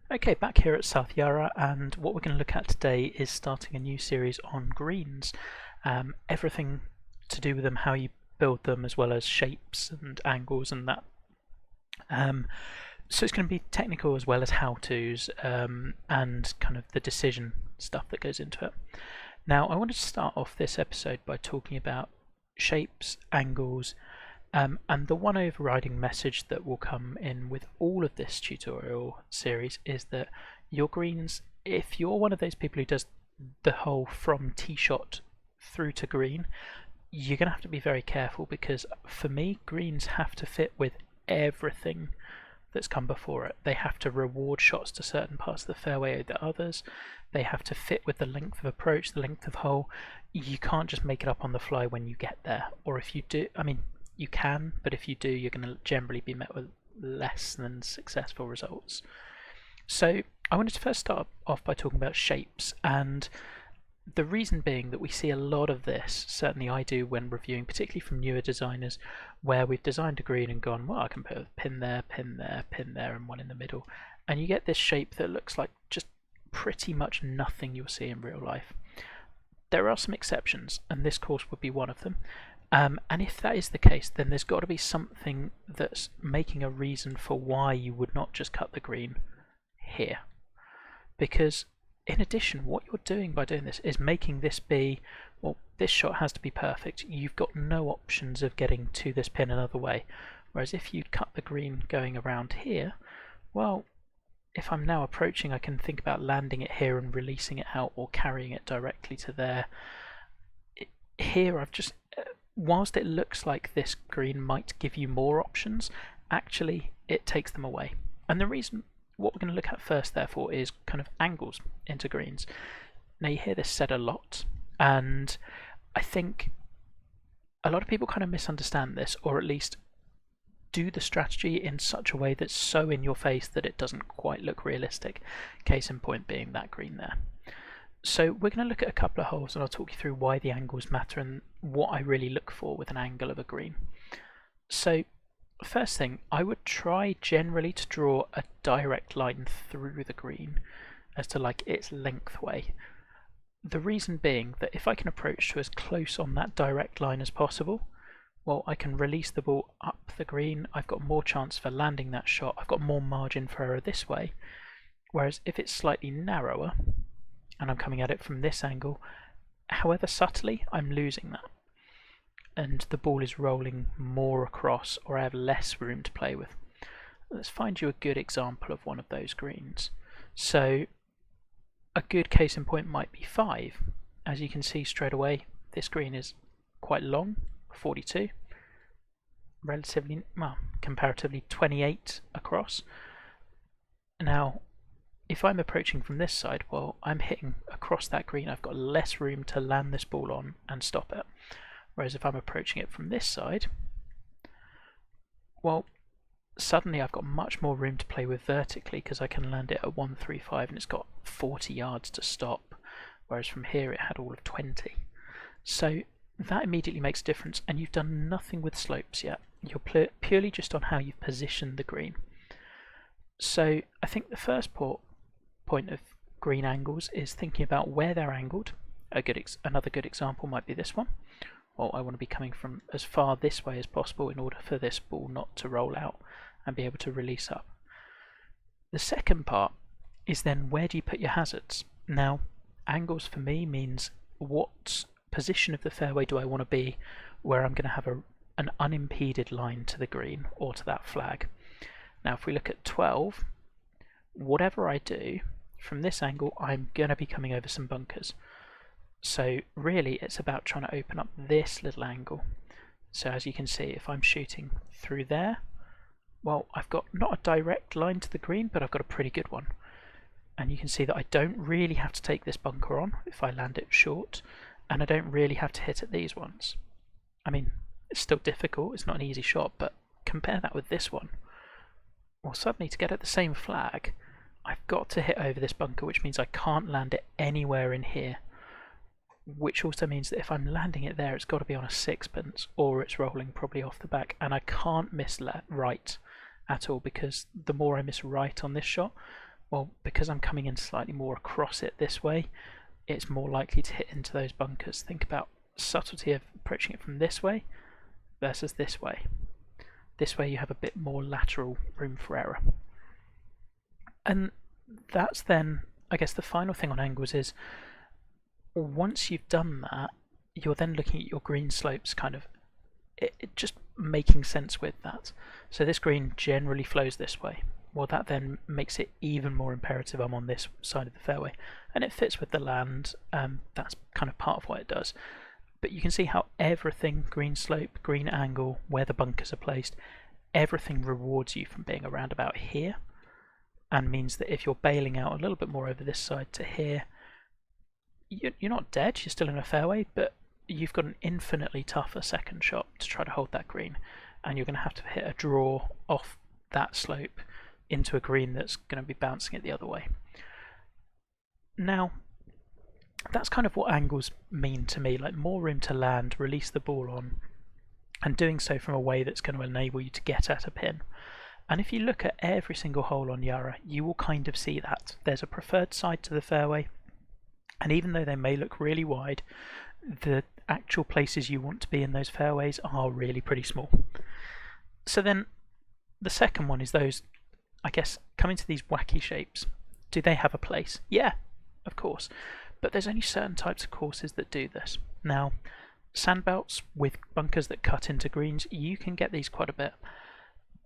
Okay, back here at South Yarra, and what we're going to look at today is starting a new series on greens. Everything to do with them, how you build them, as well as shapes and angles and that. So it's going to be technical as well as how-tos and kind of the decision stuff that goes into it. Now, I wanted to start off this episode by talking about shapes, angles, and the one overriding message that will come in with all of this tutorial series is that your greens, if you're one of those people who does the whole from tee shot through to green, you're going to have to be very careful, because for me, greens have to fit with everything that's come before it. They have to reward shots to certain parts of the fairway over others. They have to fit with the length of approach, the length of hole. You can't just make it up on the fly when you get there, or if you do, I mean, you can, but if you do, you're going to generally be met with less than successful results. So I wanted to first start off by talking about shapes, and the reason being that we see a lot of this, certainly I do when reviewing, particularly from newer designers, where we've designed a green and gone, well, I can put a pin there, pin there, pin there, and one in the middle, and you get this shape that looks like just pretty much nothing you'll see in real life. There are some exceptions, and this course would be one of them. And if that is the case, then there's got to be something that's making a reason for why you would not just cut the green here. Because in addition, what you're doing by doing this is making this be, well, this shot has to be perfect. You've got no options of getting to this pin another way. Whereas if you cut the green going around here, well, if I'm now approaching, I can think about landing it here and releasing it out, or carrying it directly to there. Here I've just, whilst it looks like this green might give you more options, actually it takes them away. And the reason, what we're going to look at first therefore, is kind of angles into greens. Now you hear this said a lot, and I think a lot of people kind of misunderstand this, or at least do the strategy in such a way that's so in your face that it doesn't quite look realistic. Case in point being that green there. So we're going to look at a couple of holes, and I'll talk you through why the angles matter and what I really look for with an angle of a green. So first thing, I would try generally to draw a direct line through the green as to like its length way. The reason being that if I can approach to as close on that direct line as possible, well, I can release the ball up the green. I've got more chance for landing that shot. I've got more margin for error this way. Whereas if it's slightly narrower, and I'm coming at it from this angle, however subtly, I'm losing that. And the ball is rolling more across, or I have less room to play with. Let's find you a good example of one of those greens. So a good case in point might be 5. As you can see straight away, this green is quite long, 42, relatively, well, comparatively 28 across. Now, if I'm approaching from this side, well, I'm hitting across that green. I've got less room to land this ball on and stop it. Whereas if I'm approaching it from this side, well, suddenly I've got much more room to play with vertically, because I can land it at 135 and it's got 40 yards to stop. Whereas from here it had all of 20. So that immediately makes a difference, and you've done nothing with slopes yet. You're purely just on how you've positioned the green. So I think the first point of green angles is thinking about where they're angled. Another good example might be this one. Well, I want to be coming from as far this way as possible in order for this ball not to roll out and be able to release up. The second part is then, where do you put your hazards? Now, angles for me means what position of the fairway do I want to be where I'm going to have an unimpeded line to the green or to that flag. Now if we look at 12, whatever I do from this angle, I'm going to be coming over some bunkers. So really it's about trying to open up this little angle. So as you can see, if I'm shooting through there, well, I've got not a direct line to the green, but I've got a pretty good one. And you can see that I don't really have to take this bunker on if I land it short, and I don't really have to hit at these ones. I mean, it's still difficult, it's not an easy shot, but compare that with this one. Well, suddenly to get at the same flag, I've got to hit over this bunker, which means I can't land it anywhere in here. Which also means that if I'm landing it there, it's got to be on a sixpence, or it's rolling probably off the back, and I can't miss right at all, because the more I miss right on this shot, Well, because I'm coming in slightly more across it this way, it's more likely to hit into those bunkers. Think about subtlety of approaching it from this way versus this way. This way you have a bit more lateral room for error. And that's then, I guess the final thing on angles is, once you've done that, you're then looking at your green slopes kind of it just making sense with that. So this green generally flows this way. Well, that then makes it even more imperative I'm on this side of the fairway, and it fits with the land. That's kind of part of what it does. But you can see how everything, green slope, green angle, where the bunkers are placed, everything rewards you from being around about here, and means that if you're bailing out a little bit more over this side to here, you're not dead, you're still in a fairway, but you've got an infinitely tougher second shot to try to hold that green, and you're going to have to hit a draw off that slope into a green that's going to be bouncing it the other way. Now, that's kind of what angles mean to me, like more room to land, release the ball on, and doing so from a way that's going to enable you to get at a pin. And if you look at every single hole on Yarra, you will kind of see that. There's a preferred side to the fairway, and even though they may look really wide, the actual places you want to be in those fairways are really pretty small. So then the second one is those, I guess, coming to these wacky shapes. Do they have a place? Yeah, of course. But there's only certain types of courses that do this. Now, sandbelts with bunkers that cut into greens, you can get these quite a bit.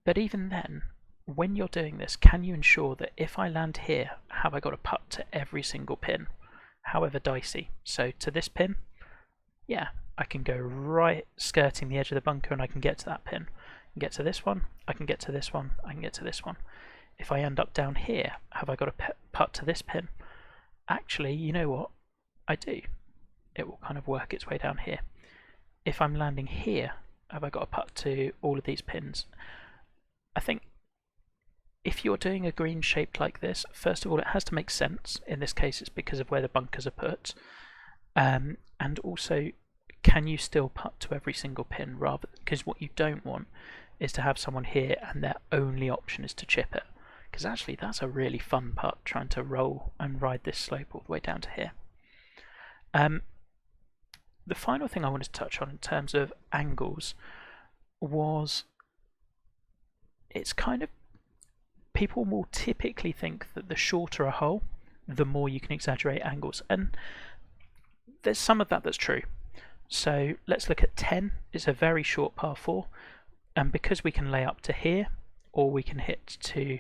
But even then, when you're doing this, can you ensure that if I land here, have I got a putt to every single pin, however dicey? So to this pin, yeah, I can go right skirting the edge of the bunker and I can get to that pin. I can get to this one, I can get to this one, I can get to this one. If I end up down here, have I got a putt to this pin? Actually, you know what? I do. It will kind of work its way down here. If I'm landing here, have I got a putt to all of these pins? I think if you're doing a green shaped like this, first of all, it has to make sense. In this case, it's because of where the bunkers are put. And also, can you still putt to every single pin? Rather, because what you don't want is to have someone here and their only option is to chip it. Because actually, that's a really fun putt, trying to roll and ride this slope all the way down to here. The final thing I wanted to touch on in terms of angles was, it's kind of, people will typically think that the shorter a hole, the more you can exaggerate angles, and there's some of that that's true. So let's look at 10. It's a very short par 4, and because we can lay up to here, or we can hit to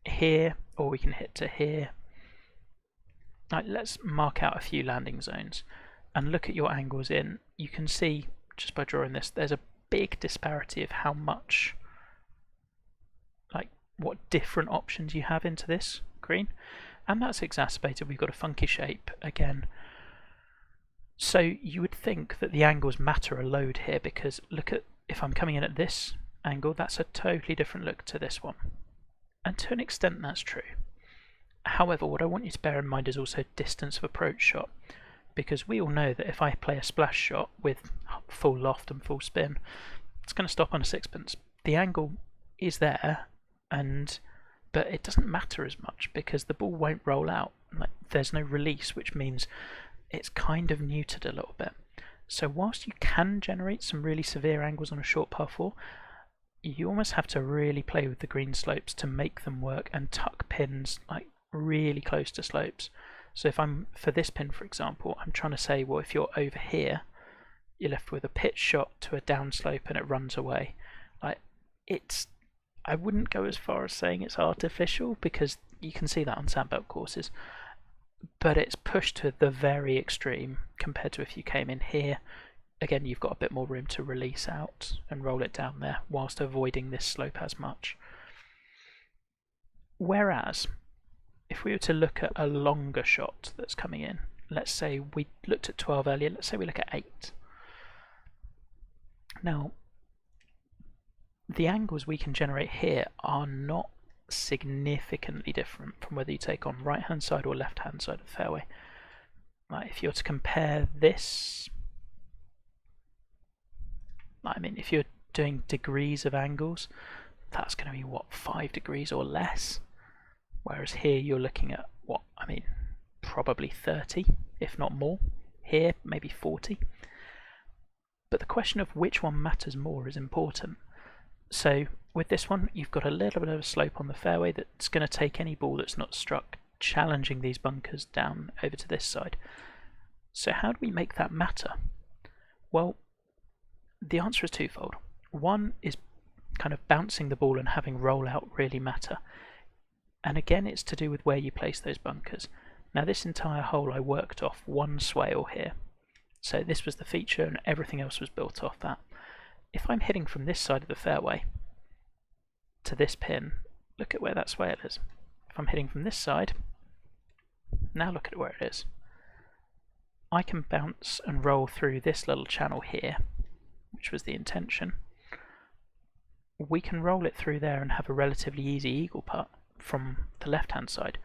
here, or we can hit to here. Right, let's mark out a few landing zones and look at your angles in. You can see just by drawing this, there's a big disparity of how much, like what different options you have into this green, and that's exacerbated. We've got a funky shape again. So you would think that the angles matter a load here, because look at, if I'm coming in at this angle, that's a totally different look to this one. And to an extent that's true. However, what I want you to bear in mind is also distance of approach shot, because we all know that if I play a splash shot with full loft and full spin, it's going to stop on a sixpence. The angle is there, but it doesn't matter as much because the ball won't roll out. Like, there's no release, which means it's kind of neutered a little bit. So whilst you can generate some really severe angles on a short par 4, you almost have to really play with the green slopes to make them work and tuck pins like really close to slopes. So if I'm, for this pin for example, I'm trying to say, well, if you're over here, you're left with a pitch shot to a downslope and it runs away. Like, it's, I wouldn't go as far as saying it's artificial, because you can see that on sandbelt courses, but it's pushed to the very extreme compared to if you came in here. Again, you've got a bit more room to release out and roll it down there whilst avoiding this slope as much. Whereas, if we were to look at a longer shot that's coming in, let's say we looked at 12 earlier, let's say we look at 8. Now, the angles we can generate here are not significantly different from whether you take on right hand side or left hand side of the fairway. Like, if you're to compare this, I mean, if you're doing degrees of angles, that's going to be what, 5 degrees or less. whereas here you're looking at what, I mean, probably 30, if not more. Here, maybe 40. But the question of which one matters more is important. So with this one, you've got a little bit of a slope on the fairway that's going to take any ball that's not struck, challenging these bunkers down over to this side. So how do we make that matter? Well, the answer is twofold. One is kind of bouncing the ball and having rollout really matter. And again, it's to do with where you place those bunkers. Now this entire hole I worked off one swale here. So this was the feature and everything else was built off that. If I'm hitting from this side of the fairway to this pin, look at where that swale is. If I'm hitting from this side, now look at where it is. I can bounce and roll through this little channel here, which was the intention. We can roll it through there and have a relatively easy eagle putt from the left-hand side.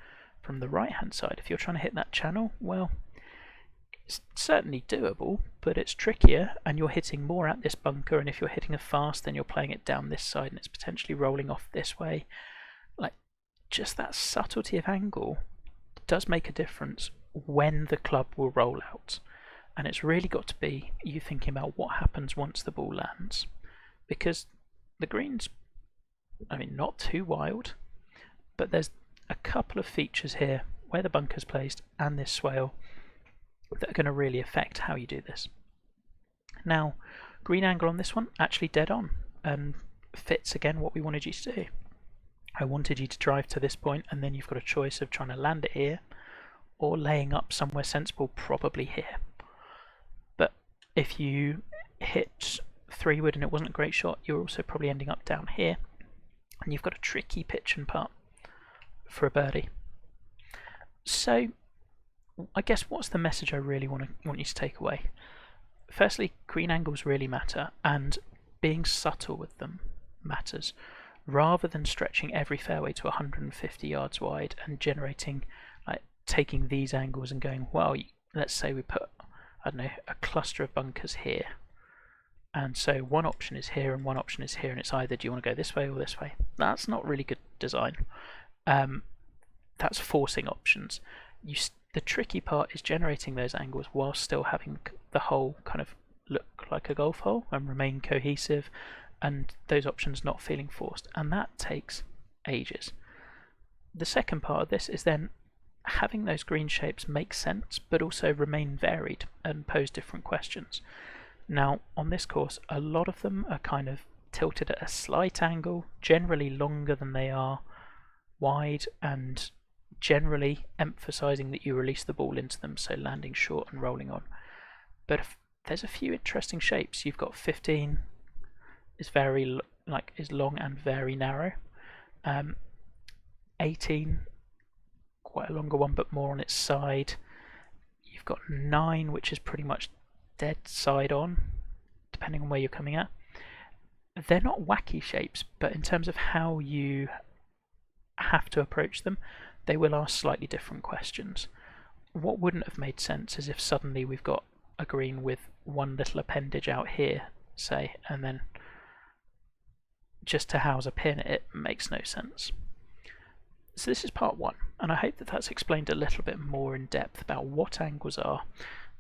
From the right-hand side, if you're trying to hit that channel, well, it's certainly doable, but it's trickier and you're hitting more at this bunker, and if you're hitting it fast, then you're playing it down this side and it's potentially rolling off this way. Like, just that subtlety of angle does make a difference when the club will roll out. And it's really got to be you thinking about what happens once the ball lands. Because the green's, I mean, not too wild, but there's a couple of features here where the bunker's placed and this swale that are going to really affect how you do this. Now, green angle on this one, actually dead on, and fits again what we wanted you to do. I wanted you to drive to this point, and then you've got a choice of trying to land it here or laying up somewhere sensible, probably here. But if you hit 3-wood and it wasn't a great shot, you're also probably ending up down here, and you've got a tricky pitch and putt for a birdie. So I guess what's the message I really want you to take away? Firstly, green angles really matter, and being subtle with them matters. Rather than stretching every fairway to 150 yards wide and generating, like, taking these angles and going, well, let's say we put, I don't know, a cluster of bunkers here, and so one option is here and one option is here, and it's either do you want to go this way or this way. That's not really good design. That's forcing options. The tricky part is generating those angles while still having the hole kind of look like a golf hole and remain cohesive, and those options not feeling forced, and that takes ages. The second part of this is then having those green shapes make sense but also remain varied and pose different questions. Now on this course, a lot of them are kind of tilted at a slight angle, generally longer than they are wide, and generally emphasizing that you release the ball into them, so landing short and rolling on. But there's a few interesting shapes. You've got 15 is very is long and very narrow. 18, quite a longer one but more on its side. You've got 9, which is pretty much dead side on, depending on where you're coming at. They're not wacky shapes, but in terms of how you have to approach them, they will ask slightly different questions. What wouldn't have made sense is if suddenly we've got a green with one little appendage out here, say, and then just to house a pin, it makes no sense. So this is part 1, and I hope that that's explained a little bit more in depth about what angles are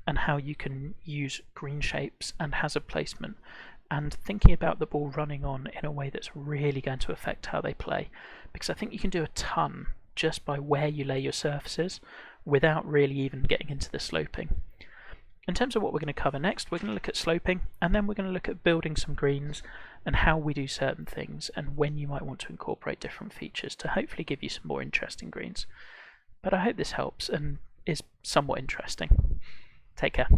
and how you can use green shapes and hazard placement, and thinking about the ball running on in a way that's really going to affect how they play, because I think you can do a ton just by where you lay your surfaces without really even getting into the sloping. In terms of what we're going to cover next, we're going to look at sloping, and then we're going to look at building some greens and how we do certain things and when you might want to incorporate different features to hopefully give you some more interesting greens. But I hope this helps and is somewhat interesting. Take care.